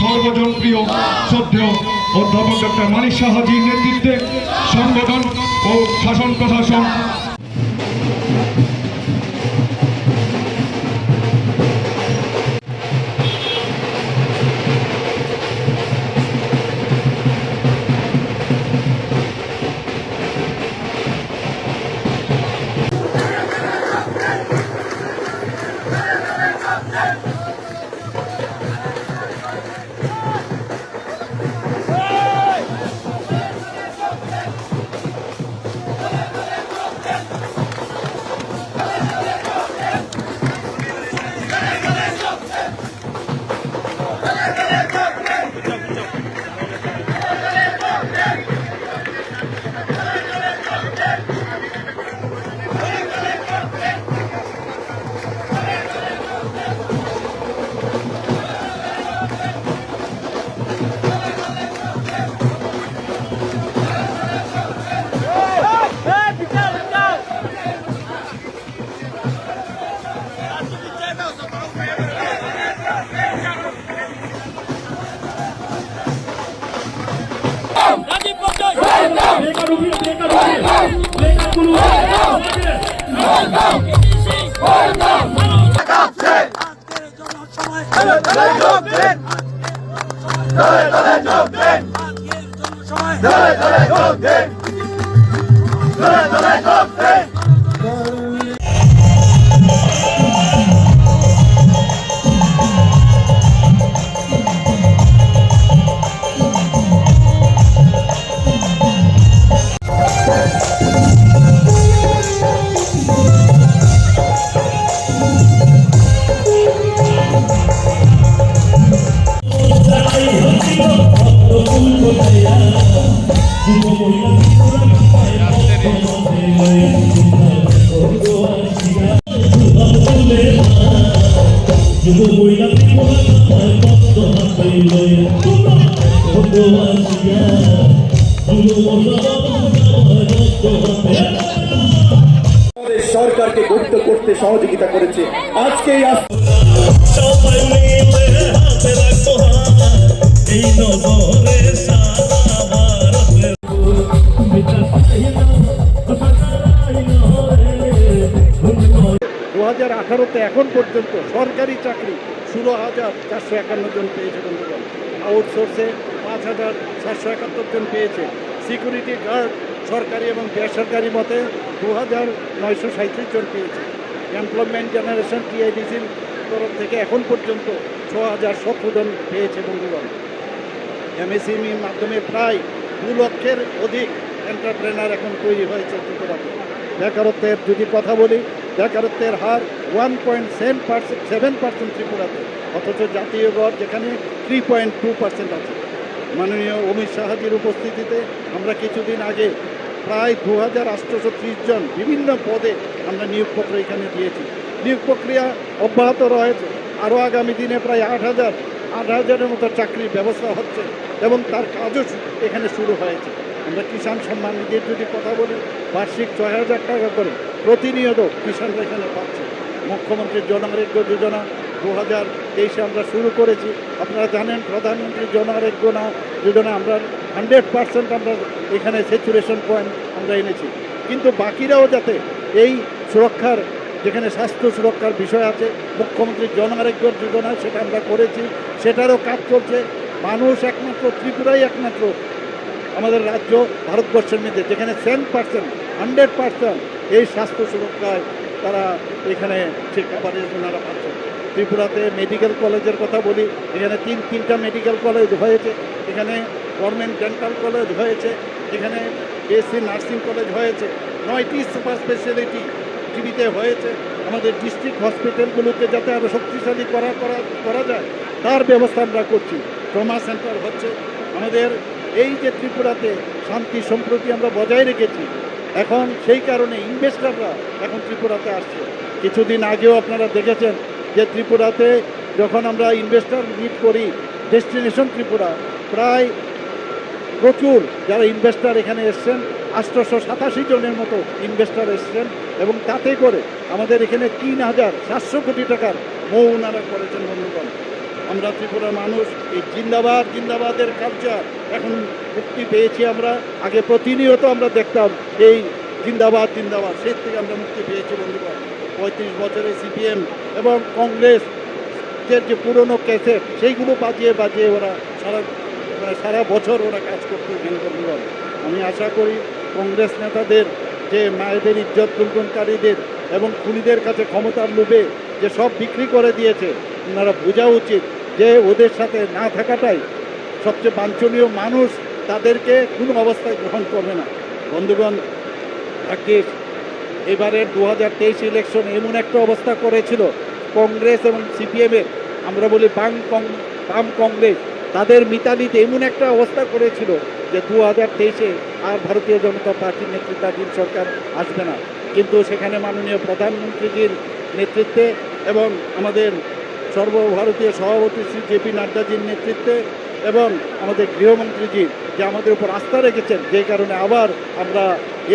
সর্বজনপ্রিয় শ্রদ্ধেয় অধ্যাপক ডক্টর মানিক সাহাজির নেতৃত্বে সংগঠন ও শাসন প্রশাসন সরকারকে গঠিত করতে সহযোগিতা করেছে। আজকে এখন পর্যন্ত সরকারি চাকরি 16,451 জন পেয়েছে বন্ধুগণ। আউটসোর্সে 5,771 জন পেয়েছে। সিকিউরিটি গার্ড সরকারি এবং বেসরকারি মতে 2,937 জন পেয়েছে। এমপ্লয়মেন্ট জেনারেশন টিআইডিসির তরফ থেকে এখন পর্যন্ত 6,017 জন পেয়েছে বন্ধুগণ। এমএসএমইর মাধ্যমে প্রায় 2 লক্ষের অধিক এন্টারপ্রেনার এখন তৈরি হয়েছে ত্রিপুরাতে। বেকারত্বের যদি কথা বলি, বেকারত্বের হার 1.7% ত্রিপুরাতে, অথচ জাতীয় গড় যেখানে 3.2% আছে। মাননীয় অমিত শাহজির উপস্থিতিতে আমরা কিছুদিন আগে প্রায় 2,830 জন বিভিন্ন পদে আমরা নিয়োগ পত্র এখানে দিয়েছি। নিয়োগ প্রক্রিয়া অব্যাহত রয়েছে। আরও আগামী দিনে প্রায় 8,000-এর মতো চাকরির ব্যবস্থা হচ্ছে এবং তার কাজও এখানে শুরু হয়েছে। আমরা কিষাণ সম্মান নিধির যদি কথা বলি, বার্ষিক 6,000 টাকা করে প্রতিনিয়ত কিষাণরা এখানে পাচ্ছে। মুখ্যমন্ত্রীর জন আরোগ্য যোজনা 2023-এ আমরা শুরু করেছি। আপনারা জানেন প্রধানমন্ত্রী জন আরোগ্য যোজনা আমরা 100% আমরা এখানে স্যাচুরেশন পয়েন্ট আমরা এনেছি। কিন্তু বাকিরাও যাতে এই সুরক্ষার, যেখানে স্বাস্থ্য সুরক্ষার বিষয় আছে, মুখ্যমন্ত্রীর জন আরোগ্য যোজনা সেটা আমরা করেছি, সেটারও কাজ চলছে। মানুষ একমাত্র ত্রিপুরাই একমাত্র আমাদের রাজ্য ভারতবর্ষের মধ্যে যেখানে 100% এই স্বাস্থ্য সুরক্ষায় তারা এখানে সেই কাভারেজ ওনারা পাচ্ছেন। ত্রিপুরাতে মেডিকেল কলেজের কথা বলি, এখানে তিনটা মেডিকেল কলেজ হয়েছে, এখানে গভর্নমেন্ট ডেন্টাল কলেজ হয়েছে, এখানে বিএসসি নার্সিং কলেজ হয়েছে, 9টি সুপার স্পেশালিটি টিভিতে হয়েছে। আমাদের ডিস্ট্রিক্ট হসপিটালগুলোকে যাতে আরও শক্তিশালী করা যায় তার ব্যবস্থা আমরা করছি। ট্রমা সেন্টার হচ্ছে। আমাদের এই যে ত্রিপুরাতে শান্তি সম্প্রতি আমরা বজায় রেখেছি, এখন সেই কারণে ইনভেস্টররা এখন ত্রিপুরাতে আসছে। কিছুদিন আগেও আপনারা দেখেছেন যে ত্রিপুরাতে যখন আমরা ইনভেস্টর মিট করি, ডেস্টিনেশন ত্রিপুরা, প্রায় প্রচুর যারা ইনভেস্টর এখানে এসছেন, 887 জনের মতো ইনভেস্টর এসছেন এবং তাতে করে আমাদের এখানে 3,700 কোটি টাকার ওনারা করেছেন বন্ধুগণ। আমরা ত্রিপুরার মানুষ এই জিন্দাবাদ জিন্দাবাদের কালচার এখন মুক্তি পেয়েছি। আমরা আগে প্রতিনিয়ত আমরা দেখতাম এই জিন্দাবাদ জিন্দাবাদ, সেই থেকে আমরা মুক্তি পেয়েছি বন্ধুগণ। 35 বছরে সিপিএম এবং কংগ্রেস যে পুরনো ক্যাসেট সেইগুলো বাজিয়ে বাজিয়ে ওরা সারা বছর ওরা কাজ করতে বন্ধুগণ। আমি আশা করি কংগ্রেস নেতাদের যে মায়েদের ইজ্জত লুণ্ঠনকারীদের এবং খুনিদের কাছে ক্ষমতার লোভে যে সব বিক্রি করে দিয়েছে, ওনারা বোঝা উচিত যে ওদের সাথে না থাকাটাই সবচেয়ে বাঞ্ছনীয়। মানুষ তাদেরকে কোনো অবস্থায় গ্রহণ করবে না বন্ধুগণ। ভাগ্যিস এবারের 2023 ইলেকশন এমন একটা অবস্থা করেছিল কংগ্রেস এবং সিপিএমের, আমরা বলি বাম কংগ্রেস, তাদের মিতালিতে এমন একটা অবস্থা করেছিল যে 2023-এ আর ভারতীয় জনতা পার্টির নেতৃত্বাধীন সরকার আসবে না। কিন্তু সেখানে মাননীয় প্রধানমন্ত্রীজির নেতৃত্বে এবং আমাদের সর্বভারতীয় সভাপতি শ্রী জেপি নাড্ডাজির নেতৃত্বে এবং আমাদের গৃহমন্ত্রীজি যে আমাদের উপর আস্থা রেখেছেন, যে কারণে আবার আমরা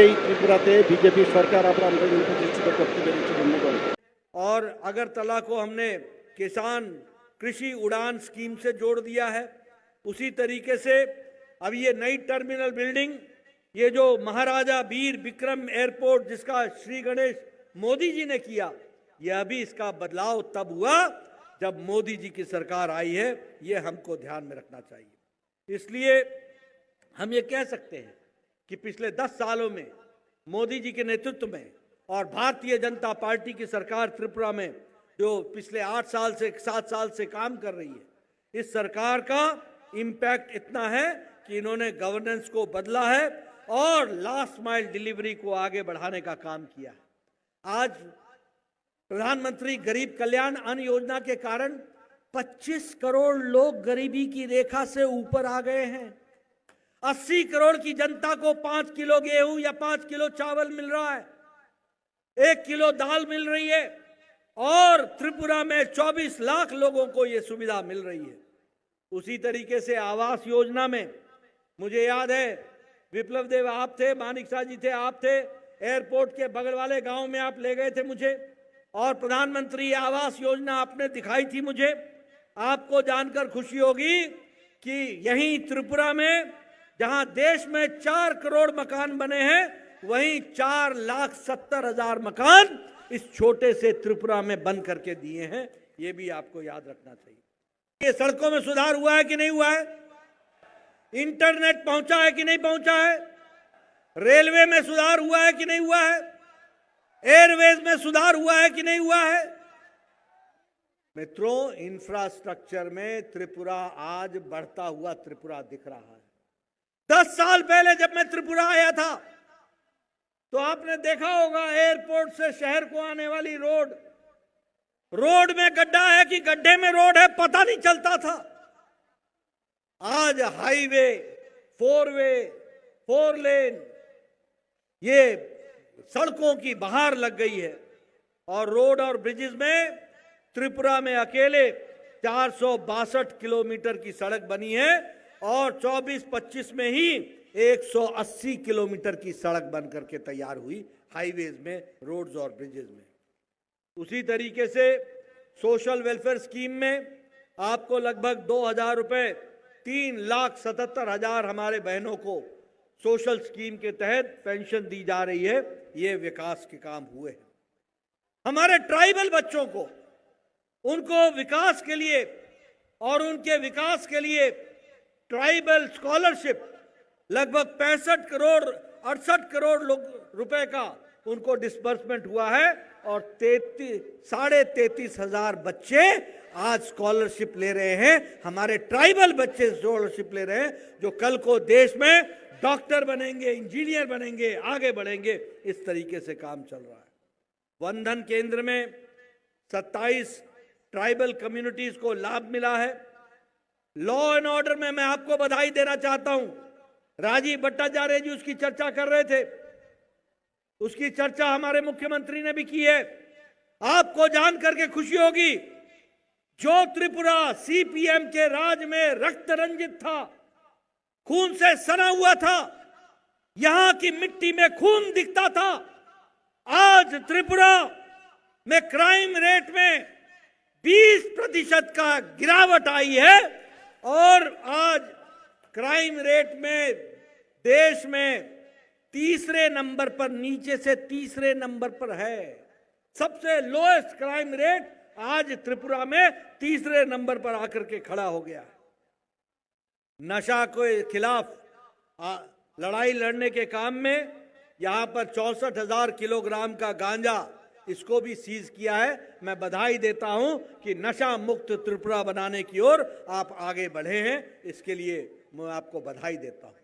এই ত্রিপুরাতে বিজেপি সরকার আবার আমরা প্রতিষ্ঠিত করতে পেরেছি বন্ধুগণ। और अगरतला को हमने किसान कृषि उड़ान स्कीम से जोड़ दिया है। उसी तरीके से अब ये नई टर्मिनल बिल्डिंग, ये जो महाराजा वीर विक्रम एयरपोर्ट जिसका श्री गणेश मोदी जी ने किया, यह भी इसका बदलाव तब हुआ जब मोदी जी की सरकार आई है। ये हमको ध्यान में रखना चाहिए। इसलिए हम ये कह सकते हैं कि पिछले 10 सालों में मोदी जी के नेतृत्व में और भारतीय जनता पार्टी की सरकार त्रिपुरा में जो पिछले 8 साल से 7 साल से काम कर रही है, इस सरकार का इम्पैक्ट इतना है कि इन्होंने गवर्नेंस को बदला है और लास्ट माइल डिलीवरी को आगे बढ़ाने का काम किया है। आज प्रधानमंत्री गरीब कल्याण अन्न योजना के कारण 25 करोड़ लोग गरीबी की रेखा से ऊपर आ गए हैं। 80 करोड़ की जनता को 5 किलो गेहूं या 5 किलो चावल मिल रहा है, 1 किलो दाल मिल रही है और त्रिपुरा में 24 लाख लोगों को यह सुविधा मिल रही है। उसी तरीके से आवास योजना में मुझे याद है विप्लव देव आप थे, मानिक शाह जी थे, आप थे, एयरपोर्ट के बगल वाले गांव में आप ले गए थे मुझे और प्रधानमंत्री आवास योजना आपने दिखाई थी मुझे। आपको जानकर खुशी होगी कि यहीं त्रिपुरा में जहां देश में 4 करोड़ मकान बने हैं, वहीं 4,70,000 मकान इस छोटे से त्रिपुरा में बंद करके दिए हैं। ये भी आपको याद रखना चाहिए। ये सड़कों में सुधार हुआ है कि नहीं हुआ है? इंटरनेट पहुंचा है कि नहीं पहुंचा है? रेलवे में सुधार हुआ है कि नहीं हुआ है? एयरवेज में सुधार हुआ है कि नहीं हुआ है? मित्रों, इंफ्रास्ट्रक्चर में त्रिपुरा आज बढ़ता हुआ त्रिपुरा दिख रहा है। 10 साल पहले जब मैं त्रिपुरा आया था तो आपने देखा होगा एयरपोर्ट से शहर को आने वाली रोड में गड्ढा है कि गड्ढे में रोड है पता नहीं चलता था। आज हाईवे, 4 लेन, ये सड़कों की बहार लग गई है और रोड और ब्रिजेस में त्रिपुरा में अकेले 462 किलोमीटर की सड़क बनी है और 24-25 में ही 180 किलोमीटर की सड़क बन करके तैयार हुई हाईवेज में, रोड्स और ब्रिजेस में। उसी तरीके से सोशल वेलफेयर स्कीम में आपको लगभग 2,000 रुपए, 3,77,000 हमारे बहनों को सोशल स्कीम के तहत पेंशन दी जा रही है। ये विकास के काम हुए हैं। हमारे ट्राइबल बच्चों को, उनको विकास के लिए और उनके विकास के लिए ट्राइबल स्कॉलरशिप लगभग 68 करोड़ रुपए का उनको डिस्बर्समेंट हुआ है और 33,500 बच्चे आज स्कॉलरशिप ले रहे हैं। हमारे ट्राइबल बच्चे स्कॉलरशिप ले रहे हैं जो कल को देश में डॉक्टर बनेंगे, इंजीनियर बनेंगे, आगे बढ़ेंगे। इस तरीके से काम चल रहा है। वंदन केंद्र में 27 ट्राइबल कम्युनिटीज को लाभ मिला है। लॉ एंड ऑर्डर में मैं आपको बधाई देना चाहता हूं। राजीव भट्टाचार्य जी उसकी चर्चा कर रहे थे, उसकी चर्चा हमारे मुख्यमंत्री ने भी की है। आपको जान करके खुशी होगी, जो त्रिपुरा सीपीएम के राज में रक्त रंजित था, खून से सना हुआ था, यहां की मिट्टी में खून दिखता था, आज त्रिपुरा में क्राइम रेट में 20% का गिरावट आई है और आज क्राइम रेट में देश में तीसरे नंबर पर, नीचे से तीसरे नंबर पर है। सबसे लोएस्ट क्राइम रेट आज त्रिपुरा में तीसरे नंबर पर आकर के खड़ा हो गया। नशा के खिलाफ लड़ाई लड़ने के काम में यहां पर 64,000 किलोग्राम का गांजा, इसको भी सीज किया है। मैं बधाई देता हूं कि नशा मुक्त त्रिपुरा बनाने की ओर आप आगे बढ़े हैं, इसके लिए मैं आपको बधाई देता हूं।